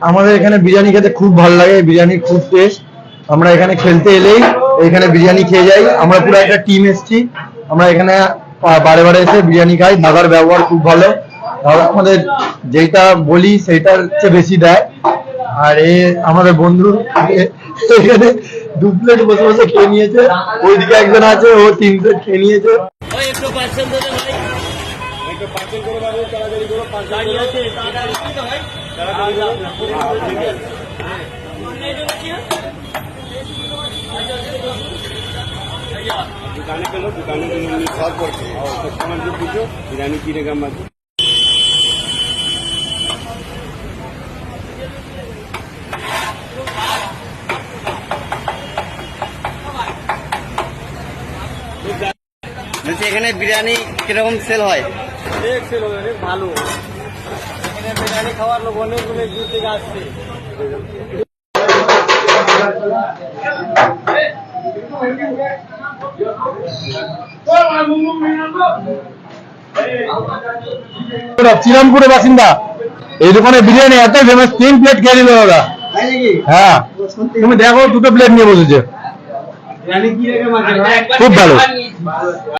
আমাদের এখানে বিরিয়ানি খেতে খুব ভালো লাগে, বিরিয়ানি খুব টেস্ট। আমরা এখানে খেলতে এলেই এখানে বিরিয়ানি খেয়ে যাই। আমরা পুরো একটা টিম এসেছি, আমরা এখানে বারে বারে এসে বিরিয়ানি খাই। দাদার ব্যবহার খুব ভালো, দাদা আমাদের যেটা বলি সেইটার চেয়ে বেশি দেয়। আর আমাদের বন্ধু এখানে 2 প্লেট বসে বসে খেয়ে নিয়েছে, ওইদিকে একজন আছে ও 3 প্লেট খেয়ে নিয়েছে। दुकाने के लोग दुकाने के लोग शॉप करते हैं और कस्टमर से पूछो बिरयानी गिरेगा मत। এখানে বিরিয়ানি কিরকম সেল হয়? অনেক সেল হয়, অনেক ভালো। এখানে বিরিয়ানি খাওয়ার লোক অনেক অনেক দূর থেকে আসছে। শ্রীরামপুরের বাসিন্দা, এই দোকানে বিরিয়ানি এত ফেমাস, 3 প্লেট খেয়ে নিল দাদা। হ্যাঁ, তুমি দেখো 2টো প্লেট নিয়ে বসেছে, খুব ভালো।